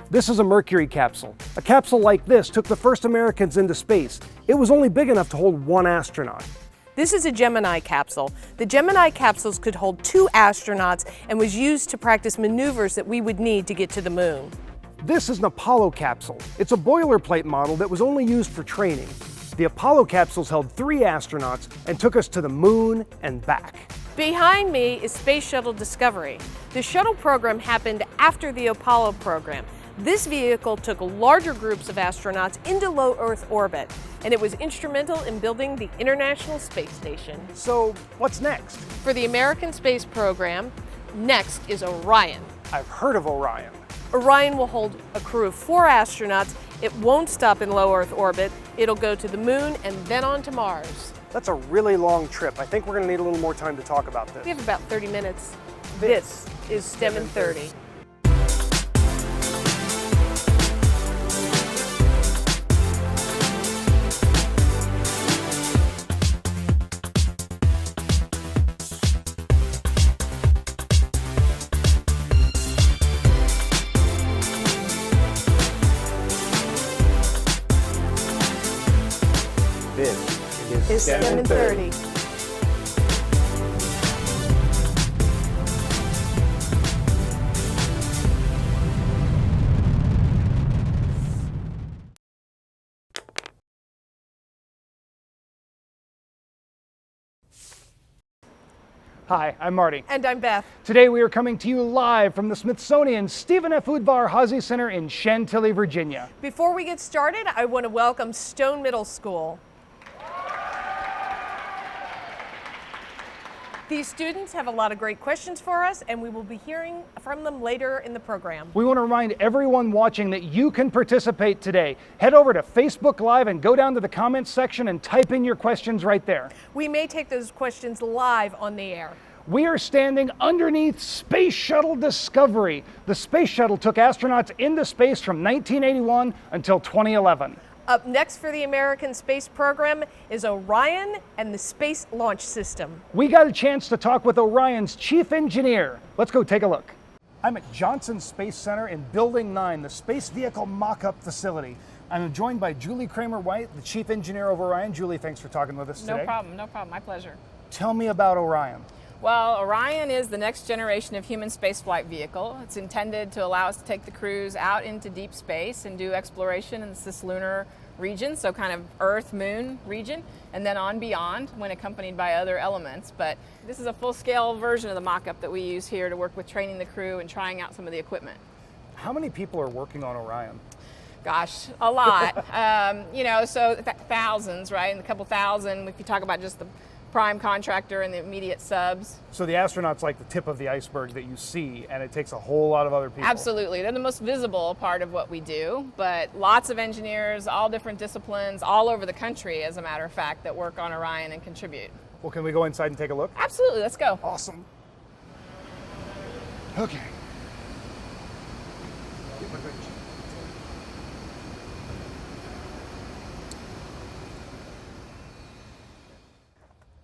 This is a Mercury capsule. A capsule like this took the first Americans into space. It was only big enough to hold one astronaut. This is a Gemini capsule. The Gemini capsules could hold 2 astronauts and was used to practice maneuvers that we would need to get to the moon. This is an Apollo capsule. It's a boilerplate model that was only used for training. The Apollo capsules held 3 astronauts and took us to the moon and back. Behind me is Space Shuttle Discovery. The shuttle program happened after the Apollo program. This vehicle took larger groups of astronauts into low Earth orbit, and it was instrumental in building the International Space Station. So, what's next? For the American space program, next is Orion. I've heard of Orion. Orion will hold a crew of 4 astronauts. It won't stop in low Earth orbit. It'll go to the moon and then on to Mars. That's a really long trip. I think we're going to need a little more time to talk about this. We have about 30 minutes. This is STEM in 30. This is STEM in 30. Hi, I'm Marty. And I'm Beth. Today we are coming to you live from the Smithsonian Stephen F. Udvar Hazy Center in Chantilly, Virginia. Before we get started, I want to welcome Stone Middle School. These students have a lot of great questions for us, and we will be hearing from them later in the program. We want to remind everyone watching that you can participate today. Head over to Facebook Live and go down to the comments section and type in your questions right there. We may take those questions live on the air. We are standing underneath Space Shuttle Discovery. The Space Shuttle took astronauts into space from 1981 until 2011. Up next for the American space program is Orion and the Space Launch System. We got a chance to talk with Orion's chief engineer. Let's go take a look. I'm at Johnson Space Center in Building 9, the Space Vehicle Mock-Up Facility. I'm joined by Julie Kramer-White, the chief engineer of Orion. Julie, thanks for talking with us today. No problem, my pleasure. Tell me about Orion. Well, Orion is the next generation of human spaceflight vehicle. It's intended to allow us to take the crews out into deep space and do exploration in the cislunar region, so kind of Earth, Moon region, and then on beyond when accompanied by other elements. But this is a full-scale version of the mock-up that we use here to work with training the crew and trying out some of the equipment. How many people are working on Orion? Gosh, a lot. So thousands, right? And a couple thousand if you talk about just the prime contractor and the immediate subs. So the astronaut's like the tip of the iceberg that you see, and it takes a whole lot of other people. Absolutely. They're the most visible part of what we do, but lots of engineers, all different disciplines, all over the country, as a matter of fact, that work on Orion and contribute. Well, can we go inside and take a look? Absolutely. Let's go. Awesome. Okay.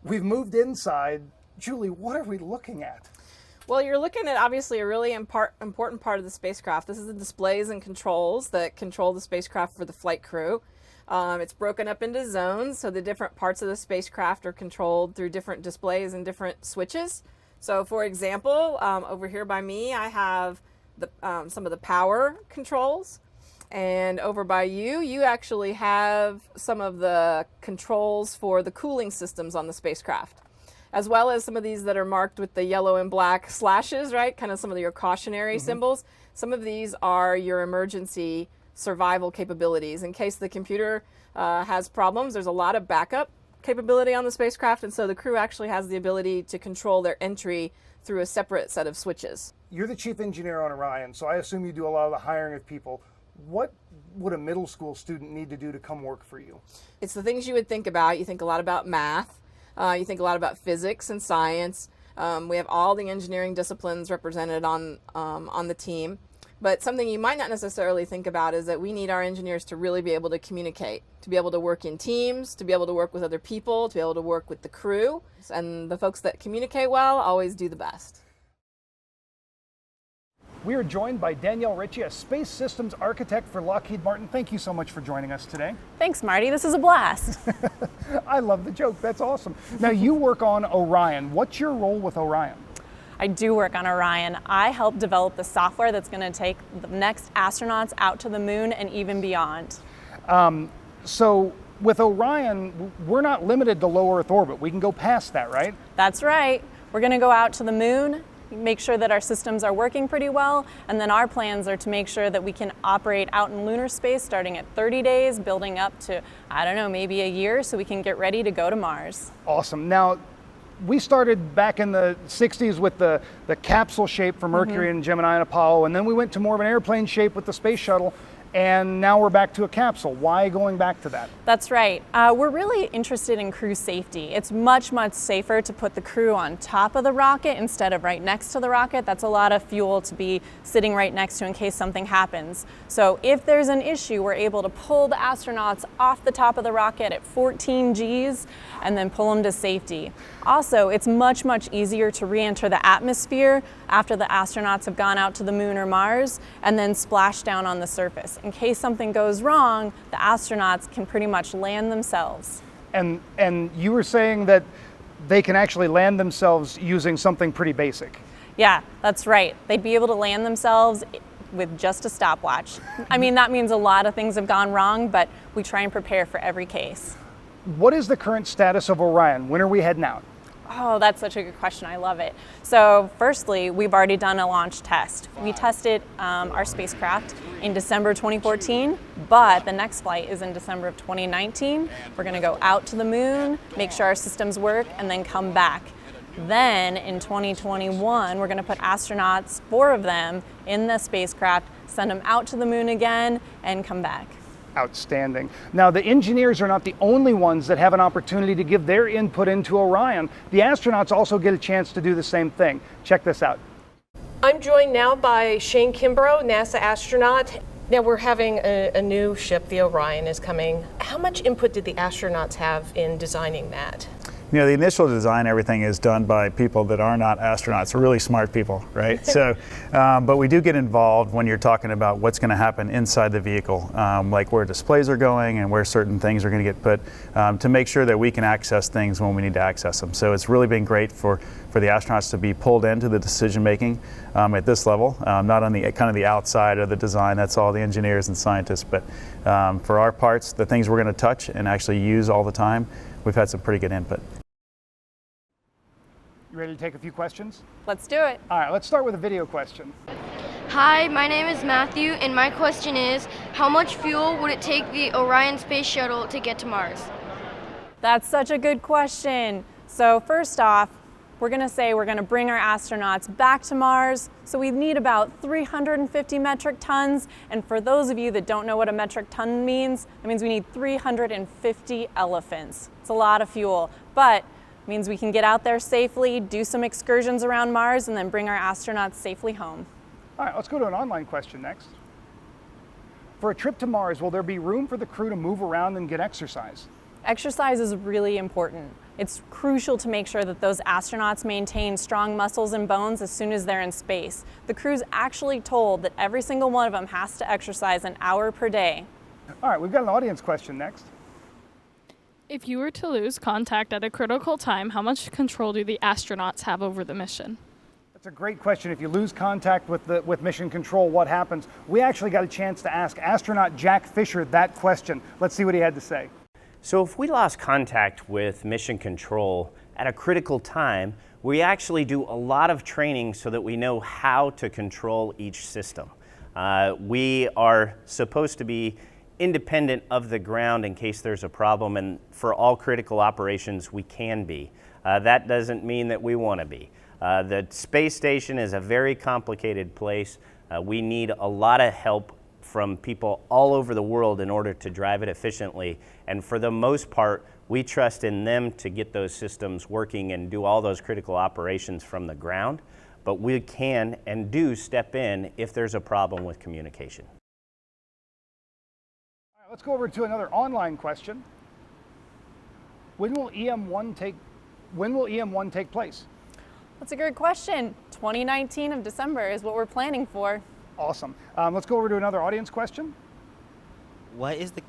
We've moved inside. Julie, what are we looking at? Well, you're looking at obviously a really important part of the spacecraft. This is the displays and controls that control the spacecraft for the flight crew. It's broken up into zones, so the different parts of the spacecraft are controlled through different displays and different switches. So for example, over here by me, I have some of the power controls. And over by you actually have some of the controls for the cooling systems on the spacecraft, as well as some of these that are marked with the yellow and black slashes, right? Kind of some of your cautionary symbols. Some of these are your emergency survival capabilities. In case the computer has problems, there's a lot of backup capability on the spacecraft, and so the crew actually has the ability to control their entry through a separate set of switches. You're the chief engineer on Orion, so I assume you do a lot of the hiring of people. What would a middle school student need to do to come work for you? It's the things you would think about. You think a lot about math. You think a lot about physics and science. We have all the engineering disciplines represented on the team. But something you might not necessarily think about is that we need our engineers to really be able to communicate, to be able to work in teams, to be able to work with other people, to be able to work with the crew. And the folks that communicate well always do the best. We are joined by Danielle Ritchie, a space systems architect for Lockheed Martin. Thank you so much for joining us today. Thanks, Marty. This is a blast. I love the joke. That's awesome. Now, you work on Orion. What's your role with Orion? I do work on Orion. I help develop the software that's going to take the next astronauts out to the moon and even beyond. So with Orion, we're not limited to low Earth orbit. We can go past that, right? That's right. We're going to go out to the moon, make sure that our systems are working pretty well, and then our plans are to make sure that we can operate out in lunar space starting at 30 days, building up to, I don't know, maybe a year, so we can get ready to go to Mars. Awesome. Now, we started back in the 60s with the capsule shape for Mercury and Gemini and Apollo, and then we went to more of an airplane shape with the space shuttle, and now we're back to a capsule. Why going back to that? That's right. We're really interested in crew safety. It's much, much safer to put the crew on top of the rocket instead of right next to the rocket. That's a lot of fuel to be sitting right next to in case something happens. So if there's an issue, we're able to pull the astronauts off the top of the rocket at 14 Gs and then pull them to safety. Also, it's much, much easier to re-enter the atmosphere after the astronauts have gone out to the moon or Mars and then splash down on the surface. In case something goes wrong, the astronauts can pretty much land themselves. And you were saying that they can actually land themselves using something pretty basic. Yeah, that's right. They'd be able to land themselves with just a stopwatch. I mean, that means a lot of things have gone wrong, but we try and prepare for every case. What is the current status of Orion? When are we heading out? Oh, that's such a good question. I love it. So firstly, we've already done a launch test. We tested our spacecraft in December 2014, but the next flight is in December of 2019. We're going to go out to the moon, make sure our systems work, and then come back. Then in 2021, we're going to put astronauts, 4 of them, in the spacecraft, send them out to the moon again, and come back. Outstanding. Now, the engineers are not the only ones that have an opportunity to give their input into Orion. The astronauts also get a chance to do the same thing. Check this out. I'm joined now by Shane Kimbrough, NASA astronaut. Now we're having a new ship, the Orion, is coming. How much input did the astronauts have in designing that? You know, the initial design, everything is done by people that are not astronauts, really smart people, right? So, but we do get involved when you're talking about what's going to happen inside the vehicle, like where displays are going and where certain things are going to get put, to make sure that we can access things when we need to access them. So it's really been great for the astronauts to be pulled into the decision making at this level, not on the kind of the outside of the design. That's all the engineers and scientists. But for our parts, the things we're going to touch and actually use all the time, we've had some pretty good input. You ready to take a few questions? Let's do it. All right, let's start with a video question. Hi, my name is Matthew, and my question is, how much fuel would it take the Orion space shuttle to get to Mars? That's such a good question. So first off, we're going to say we're going to bring our astronauts back to Mars. So we need about 350 metric tons. And for those of you that don't know what a metric ton means, it means we need 350 elephants. It's a lot of fuel, but means we can get out there safely, do some excursions around Mars, and then bring our astronauts safely home. All right, let's go to an online question next. For a trip to Mars, will there be room for the crew to move around and get exercise? Exercise is really important. It's crucial to make sure that those astronauts maintain strong muscles and bones as soon as they're in space. The crew's actually told that every single one of them has to exercise an hour per day. All right, we've got an audience question next. If you were to lose contact at a critical time, how much control do the astronauts have over the mission? That's a great question. If you lose contact with mission control, what happens? We actually got a chance to ask astronaut Jack Fisher that question. Let's see what he had to say. So if we lost contact with mission control at a critical time, we actually do a lot of training so that we know how to control each system. We are supposed to be independent of the ground in case there's a problem, and for all critical operations we can be. That doesn't mean that we want to be. The space station is a very complicated place. We need a lot of help from people all over the world in order to drive it efficiently, and for the most part we trust in them to get those systems working and do all those critical operations from the ground, but we can and do step in if there's a problem with communication. Let's go over to another online question. When will EM1 take place? That's a great question. 2019 of December is what we're planning for. Awesome. Let's go over to another audience question. What is the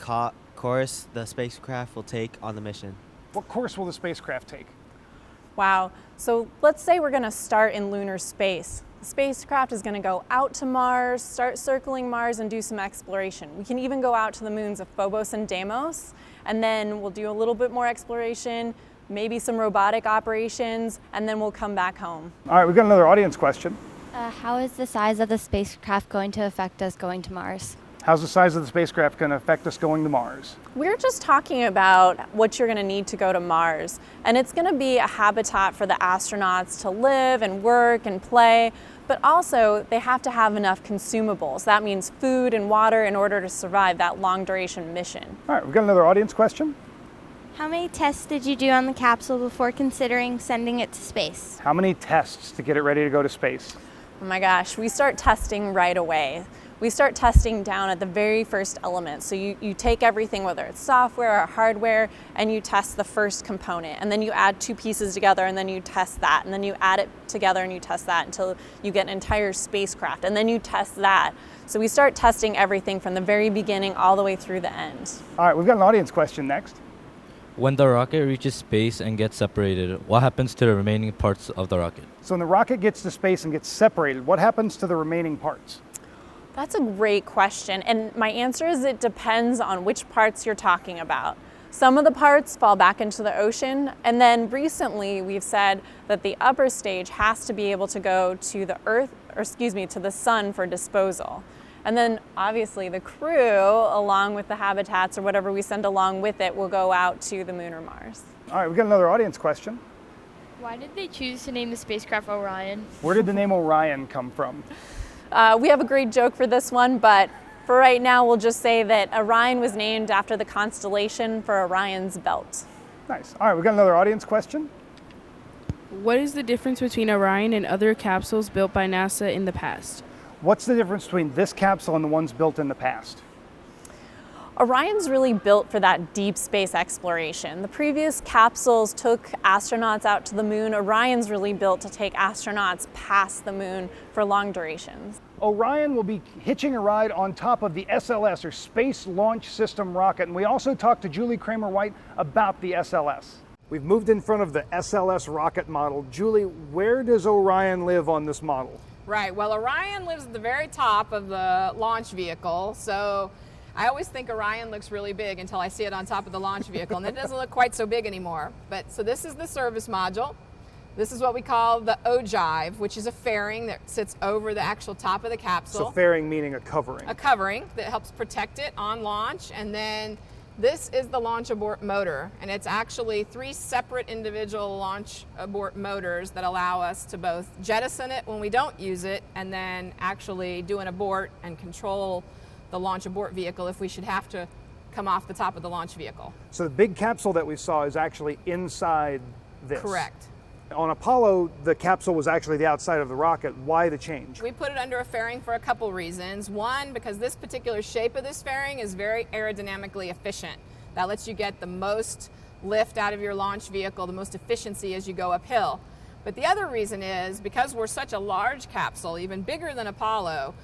course the spacecraft will take on the mission? What course will the spacecraft take? Wow. So let's say we're going to start in lunar space. The spacecraft is going to go out to Mars, start circling Mars, and do some exploration. We can even go out to the moons of Phobos and Deimos, and then we'll do a little bit more exploration, maybe some robotic operations, and then we'll come back home. All right, we've got another audience question. How is the size of the spacecraft going to affect us going to Mars? How's the size of the spacecraft going to affect us going to Mars? We're just talking about what you're going to need to go to Mars, and it's going to be a habitat for the astronauts to live and work and play, but also they have to have enough consumables. That means food and water in order to survive that long duration mission. All right, we've got another audience question. How many tests did you do on the capsule before considering sending it to space? How many tests to get it ready to go to space? Oh my gosh, we start testing right away. We start testing down at the very first element. So you take everything, whether it's software or hardware, and you test the first component. And then you add two pieces together and then you test that. And then you add it together and you test that until you get an entire spacecraft. And then you test that. So we start testing everything from the very beginning all the way through the end. All right, we've got an audience question next. When the rocket reaches space and gets separated, what happens to the remaining parts of the rocket? So when the rocket gets to space and gets separated, what happens to the remaining parts? That's a great question, and my answer is it depends on which parts you're talking about. Some of the parts fall back into the ocean, and then recently we've said that the upper stage has to be able to go to the to the sun for disposal. And then obviously the crew, along with the habitats or whatever we send along with it, will go out to the moon or Mars. All right, we've got another audience question. Why did they choose to name the spacecraft Orion? Where did the name Orion come from? We have a great joke for this one, but for right now we'll just say that Orion was named after the constellation for Orion's belt. Nice. All right, we've got another audience question. What is the difference between Orion and other capsules built by NASA in the past? What's the difference between this capsule and the ones built in the past? Orion's really built for that deep space exploration. The previous capsules took astronauts out to the moon. Orion's really built to take astronauts past the moon for long durations. Orion will be hitching a ride on top of the SLS, or Space Launch System rocket, and we also talked to Julie Kramer-White about the SLS. We've moved in front of the SLS rocket model. Julie, where does Orion live on this model? Right, well, Orion lives at the very top of the launch vehicle, so I always think Orion looks really big until I see it on top of the launch vehicle, and it doesn't look quite so big anymore. But so this is the service module. This is what we call the ogive, which is a fairing that sits over the actual top of the capsule. So fairing meaning a covering. A covering that helps protect it on launch. And then this is the launch abort motor, and it's actually 3 separate individual launch abort motors that allow us to both jettison it when we don't use it, and then actually do an abort and control the launch abort vehicle if we should have to come off the top of the launch vehicle. So the big capsule that we saw is actually inside this. Correct. On Apollo, the capsule was actually the outside of the rocket. Why the change? We put it under a fairing for a couple reasons. One, because this particular shape of this fairing is very aerodynamically efficient. That lets you get the most lift out of your launch vehicle, the most efficiency as you go uphill. But the other reason is because we're such a large capsule, even bigger than Apollo,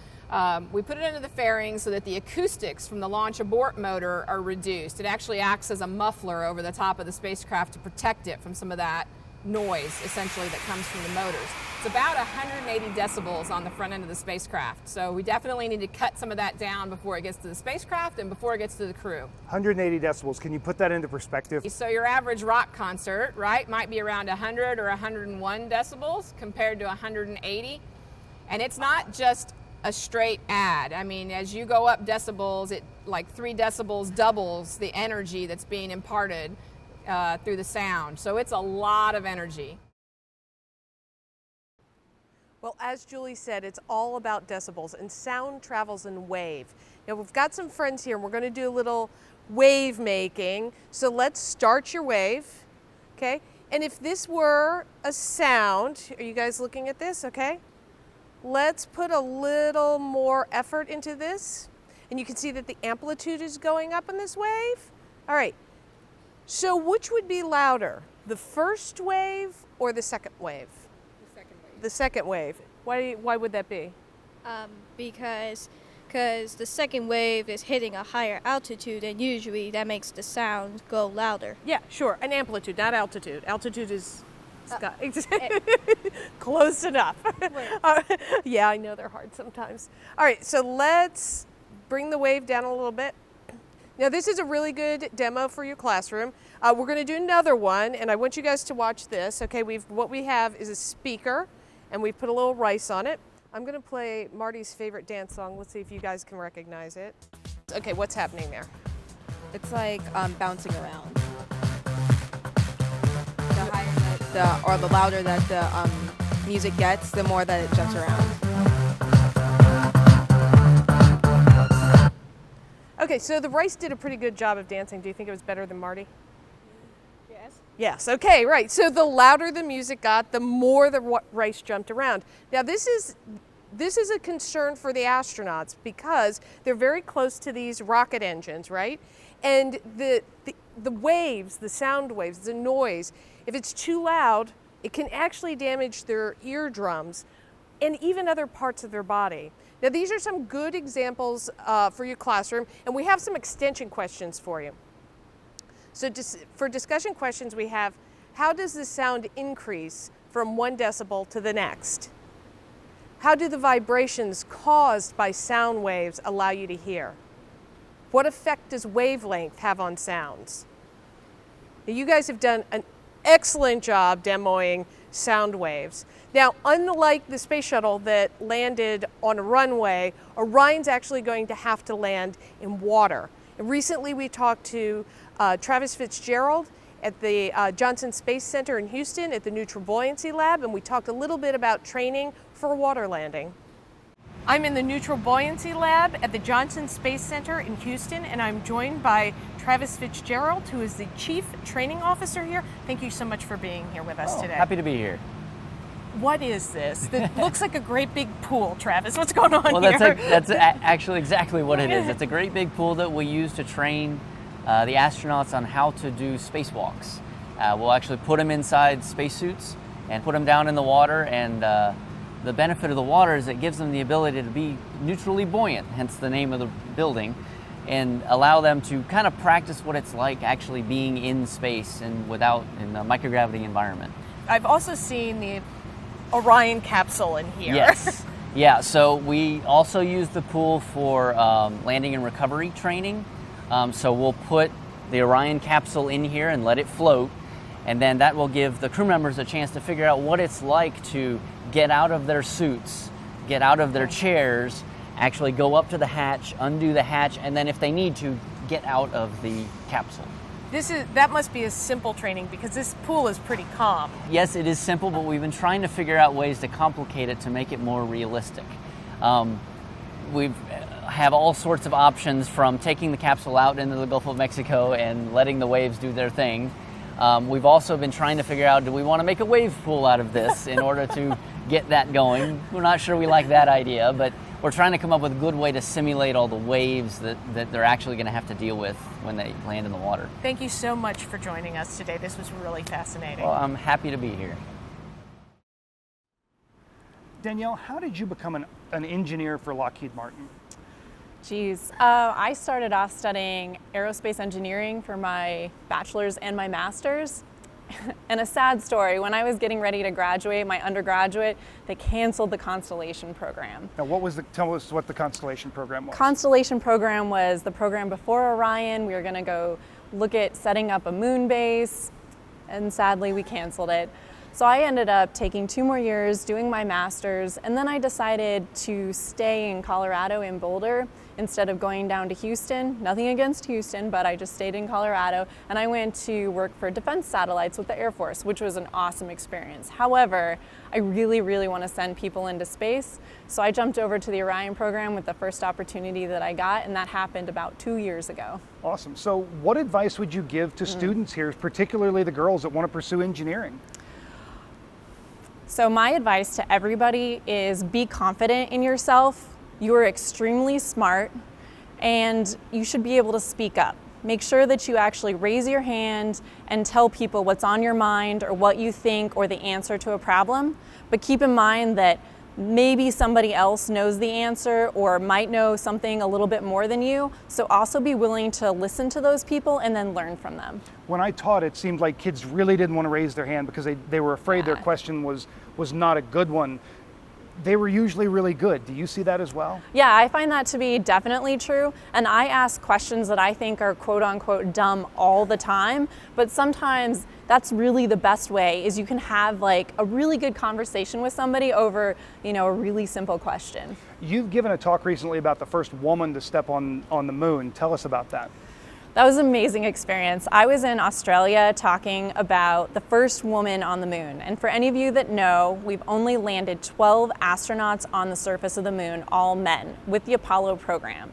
we put it under the fairing so that the acoustics from the launch abort motor are reduced. It actually acts as a muffler over the top of the spacecraft to protect it from some of that noise, essentially, that comes from the motors. It's about 180 decibels on the front end of the spacecraft, so we definitely need to cut some of that down before it gets to the spacecraft and before it gets to the crew. 180 decibels. Can you put that into perspective? So your average rock concert, right, might be around 100 or 101 decibels compared to 180. And it's not just a straight add. I mean, as you go up decibels, it like 3 decibels doubles the energy that's being imparted through the sound. So it's a lot of energy. Well, as Julie said, it's all about decibels, and sound travels in wave. Now, we've got some friends here, and we're going to do a little wave making. So let's start your wave, okay? And if this were a sound, are you guys looking at this, okay? Let's put a little more effort into this, and you can see that the amplitude is going up in this wave. All right. So which would be louder, the first wave or the second wave? The second wave. the second wave. Why would that be? Because the second wave is hitting a higher altitude, and usually that makes the sound go louder. Yeah, sure. An amplitude, not altitude. Altitude is close enough. Yeah, I know they're hard sometimes. All right, so let's bring the wave down a little bit. Now this is a really good demo for your classroom. We're going to do another one, and I want you guys to watch this. Okay, what we have is a speaker, and we put a little rice on it. I'm going to play Marty's favorite dance song. Let's see if you guys can recognize it. Okay, what's happening there? It's like bouncing around. The higher the louder that the music gets, the more that it jumps around. Okay, so the rice did a pretty good job of dancing. Do you think it was better than Marty? Yes, okay, right. So the louder the music got, the more the rice jumped around. Now this is a concern for the astronauts because they're very close to these rocket engines, right? And the waves, the sound waves, the noise, if it's too loud, it can actually damage their eardrums and even other parts of their body. Now these are some good examples for your classroom, and we have some extension questions for you. So for discussion questions we have, how does the sound increase from 1 decibel to the next? How do the vibrations caused by sound waves allow you to hear? What effect does wavelength have on sounds? Now, you guys have done an excellent job demoing sound waves. Now, unlike the space shuttle that landed on a runway, Orion's actually going to have to land in water. And recently we talked to Travis Fitzgerald at the Johnson Space Center in Houston at the Neutral Buoyancy Lab, and we talked a little bit about training for a water landing. I'm in the Neutral Buoyancy Lab at the Johnson Space Center in Houston, and I'm joined by Travis Fitzgerald, who is the Chief Training Officer here. Thank you so much for being here with us today. Happy to be here. What is this? It looks like a great big pool, Travis. What's going on well, here? That's actually exactly what it is. It's a great big pool that we use to train the astronauts on how to do spacewalks. We'll actually put them inside spacesuits and put them down in the water, and the benefit of the water is it gives them the ability to be neutrally buoyant, hence the name of the building, and allow them to kind of practice what it's like actually being in space and in a microgravity environment. I've also seen the Orion capsule in here. Yes. Yeah, so we also use the pool for landing and recovery training. So we'll put the Orion capsule in here and let it float, and then that will give the crew members a chance to figure out what it's like to get out of their suits, get out of their chairs, actually go up to the hatch, undo the hatch, and then if they need to, get out of the capsule. That must be a simple training because this pool is pretty calm. Yes, it is simple, but we've been trying to figure out ways to complicate it to make it more realistic. We have all sorts of options, from taking the capsule out into the Gulf of Mexico and letting the waves do their thing. We've also been trying to figure out, do we want to make a wave pool out of this in order to get that going? We're not sure we like that idea, but we're trying to come up with a good way to simulate all the waves that they're actually going to have to deal with when they land in the water. Thank you so much for joining us today. This was really fascinating. Well, I'm happy to be here. Danielle, how did you become an engineer for Lockheed Martin? Geez, I started off studying aerospace engineering for my bachelor's and my master's. And a sad story, when I was getting ready to graduate, my undergraduate, they canceled the Constellation program. Now, tell us what the Constellation program was. Constellation program was the program before Orion. We were gonna go look at setting up a moon base, and sadly we canceled it. So I ended up taking 2 more years doing my master's, and then I decided to stay in Colorado in Boulder instead of going down to Houston. Nothing against Houston, but I just stayed in Colorado, and I went to work for defense satellites with the Air Force, which was an awesome experience. However, I really, really want to send people into space, so I jumped over to the Orion program with the first opportunity that I got, and that happened about 2 years ago. Awesome. So what advice would you give to students here, particularly the girls that want to pursue engineering? So my advice to everybody is be confident in yourself. You are extremely smart, and you should be able to speak up. make sure that you actually raise your hand and tell people what's on your mind or what you think or the answer to a problem. But keep in mind that maybe somebody else knows the answer or might know something a little bit more than you. So also be willing to listen to those people and then learn from them. When I taught, it seemed like kids really didn't want to raise their hand because they were afraid their question was not a good one. They were usually really good. Do you see that as well? Yeah, I find that to be definitely true. And I ask questions that I think are quote unquote dumb all the time, but sometimes that's really the best way, is you can have like a really good conversation with somebody over, a really simple question. You've given a talk recently about the first woman to step on the moon. Tell us about that. That was an amazing experience. I was in Australia talking about the first woman on the moon. And for any of you that know, we've only landed 12 astronauts on the surface of the moon, all men, with the Apollo program.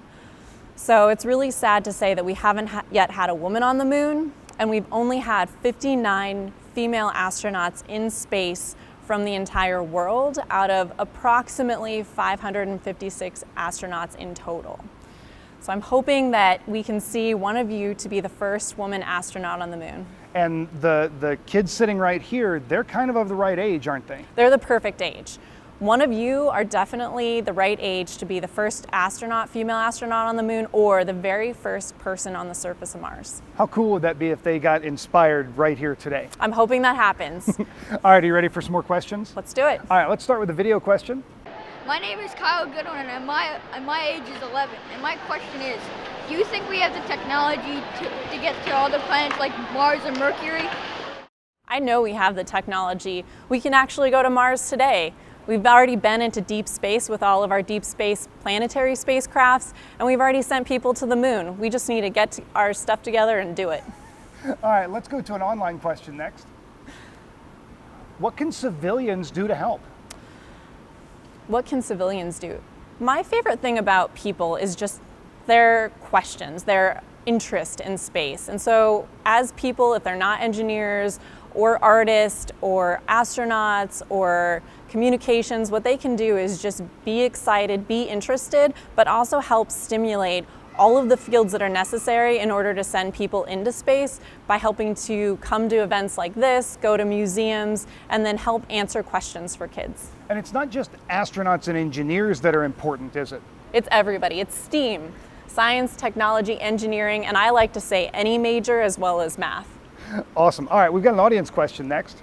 So it's really sad to say that we haven't yet had a woman on the moon, and we've only had 59 female astronauts in space from the entire world out of approximately 556 astronauts in total. So I'm hoping that we can see one of you to be the first woman astronaut on the moon. And the kids sitting right here, they're kind of the right age, aren't they? They're the perfect age. One of you are definitely the right age to be the first astronaut, female astronaut on the moon, or the very first person on the surface of Mars. How cool would that be if they got inspired right here today? I'm hoping that happens. All right, are you ready for some more questions? Let's do it. All right, let's start with a video question. My name is Kyle Goodwin, and my age is 11. And my question is, do you think we have the technology to get to all the planets like Mars and Mercury? I know we have the technology. We can actually go to Mars today. We've already been into deep space with all of our deep space planetary spacecrafts, and we've already sent people to the moon. We just need to get our stuff together and do it. All right, let's go to an online question next. What can civilians do to help? What can civilians do? My favorite thing about people is just their questions, their interest in space. And so as people, if they're not engineers or artists or astronauts or communications, what they can do is just be excited, be interested, but also help stimulate all of the fields that are necessary in order to send people into space by helping to come to events like this, go to museums, and then help answer questions for kids. And it's not just astronauts and engineers that are important, is it? It's everybody. It's STEAM, science, technology, engineering, and I like to say any major as well as math. Awesome. All right, we've got an audience question next.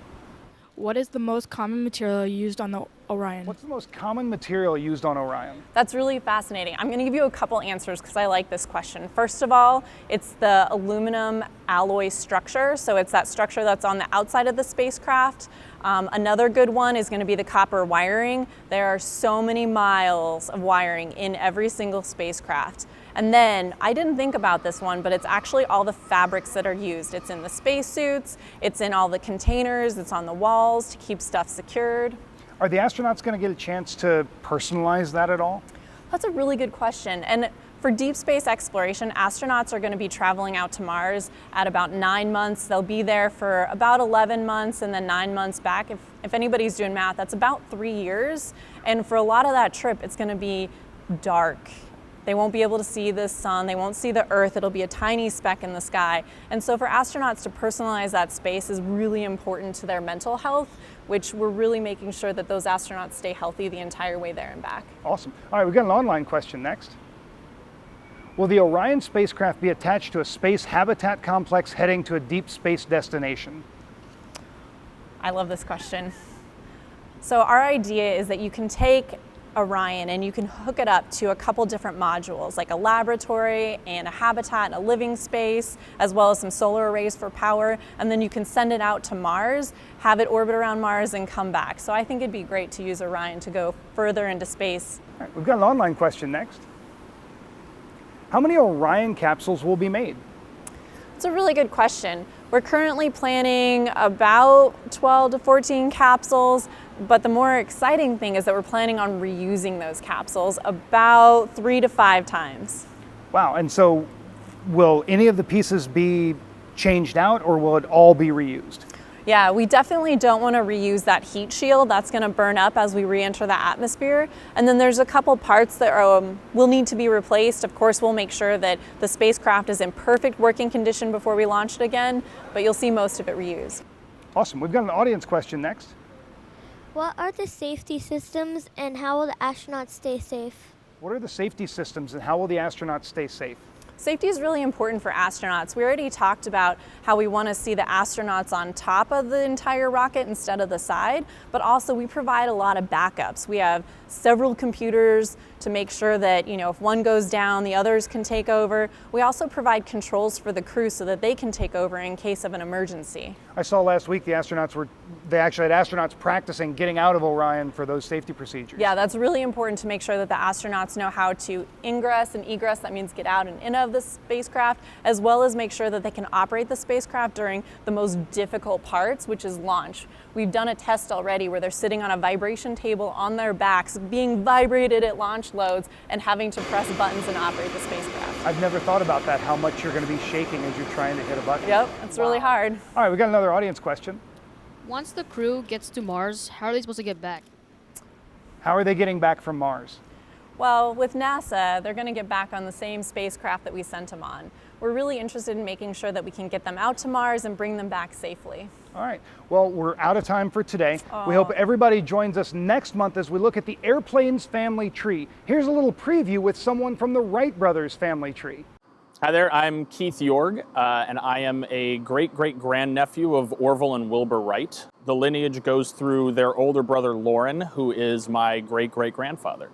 What is the most common material used on the Orion? What's the most common material used on Orion? That's really fascinating. I'm going to give you a couple answers because I like this question. First of all, it's the aluminum alloy structure. So it's that structure that's on the outside of the spacecraft. Another good one is going to be the copper wiring. There are so many miles of wiring in every single spacecraft. And then, I didn't think about this one, but it's actually all the fabrics that are used. It's in the spacesuits, it's in all the containers, it's on the walls to keep stuff secured. Are the astronauts going to get a chance to personalize that at all? That's a really good question. And for deep space exploration, astronauts are going to be traveling out to Mars at about 9 months. They'll be there for about 11 months and then 9 months back. If anybody's doing math, that's about 3 years. And for a lot of that trip, it's going to be dark. They won't be able to see the sun, they won't see the Earth, it'll be a tiny speck in the sky. And so for astronauts to personalize that space is really important to their mental health, which we're really making sure that those astronauts stay healthy the entire way there and back. Awesome. All right, we've got an online question next. Will the Orion spacecraft be attached to a space habitat complex heading to a deep space destination? I love this question. So our idea is that you can take Orion and you can hook it up to a couple different modules, like a laboratory and a habitat and a living space, as well as some solar arrays for power, and then you can send it out to Mars, have it orbit around Mars and come back. So I think it'd be great to use Orion to go further into space. All right, we've got an online question next. How many Orion capsules will be made? It's a really good question. We're currently planning about 12 to 14 capsules, but the more exciting thing is that we're planning on reusing those capsules about 3 to 5 times. Wow, and so will any of the pieces be changed out or will it all be reused? Yeah, we definitely don't want to reuse that heat shield. That's going to burn up as we re-enter the atmosphere. And then there's a couple parts that will need to be replaced. Of course, we'll make sure that the spacecraft is in perfect working condition before we launch it again, but you'll see most of it reused. Awesome. We've got an audience question next. What are the safety systems and how will the astronauts stay safe? What are the safety systems and how will the astronauts stay safe? Safety is really important for astronauts. We already talked about how we want to see the astronauts on top of the entire rocket instead of the side, but also we provide a lot of backups. We have several computers to make sure that, if one goes down, the others can take over. We also provide controls for the crew so that they can take over in case of an emergency. I saw last week they actually had astronauts practicing getting out of Orion for those safety procedures. Yeah, that's really important to make sure that the astronauts know how to ingress and egress, that means get out and in of the spacecraft, as well as make sure that they can operate the spacecraft during the most difficult parts, which is launch. We've done a test already where they're sitting on a vibration table on their backs, being vibrated at launch loads and having to press buttons and operate the spacecraft. I've never thought about that, how much you're going to be shaking as you're trying to hit a button. Yep, it's really hard. All right, we got another audience question. Once the crew gets to Mars, how are they supposed to get back? How are they getting back from Mars? Well, with NASA, they're going to get back on the same spacecraft that we sent them on. We're really interested in making sure that we can get them out to Mars and bring them back safely. All right, well, we're out of time for today. Oh. We hope everybody joins us next month as we look at the airplane's family tree. Here's a little preview with someone from the Wright brothers family tree. Hi there, I'm Keith Jorg, and I am a great-great-grandnephew of Orville and Wilbur Wright. The lineage goes through their older brother, Loren, who is my great-great-grandfather.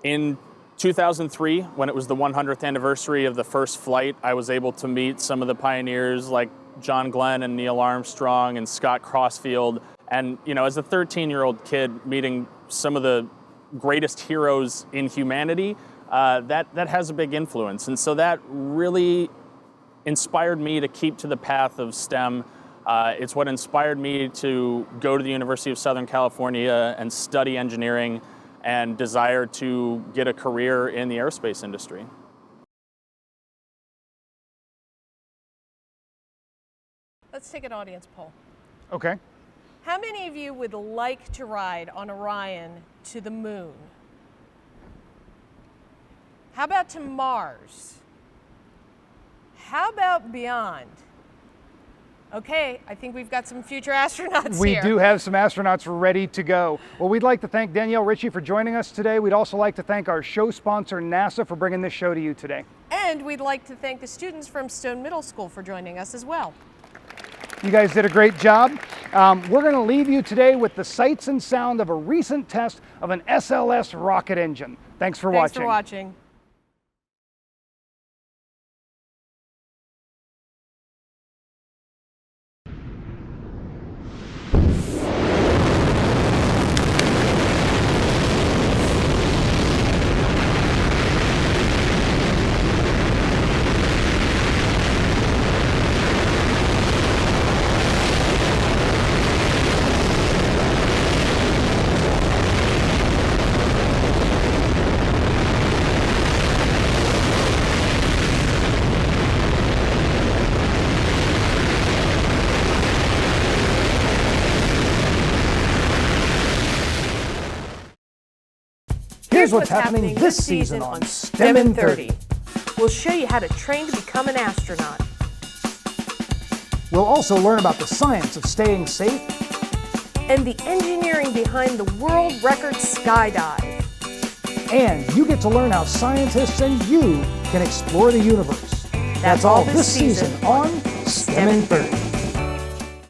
In 2003, when it was the 100th anniversary of the first flight, I was able to meet some of the pioneers like John Glenn and Neil Armstrong and Scott Crossfield. And, as a 13-year-old kid, meeting some of the greatest heroes in humanity, that has a big influence. And so that really inspired me to keep to the path of STEM. It's what inspired me to go to the University of Southern California and study engineering and desire to get a career in the aerospace industry. Let's take an audience poll. Okay. How many of you would like to ride on Orion to the moon? How about to Mars? How about beyond? Okay, I think we've got some future astronauts We here. do have some astronauts ready to go. Well, we'd like to thank Danielle Ritchie for joining us today. We'd also like to thank our show sponsor, NASA, for bringing this show to you today. And we'd like to thank the students from Stone Middle School for joining us as well. You guys did a great job. We're going to leave you today with the sights and sound of a recent test of an SLS rocket engine. Thanks for watching. Thanks for watching. Here's what's happening this season on STEM in 30. We'll show you how to train to become an astronaut. We'll also learn about the science of staying safe and the engineering behind the world record skydive. And you get to learn how scientists and you can explore the universe. That's all this season on STEM in 30.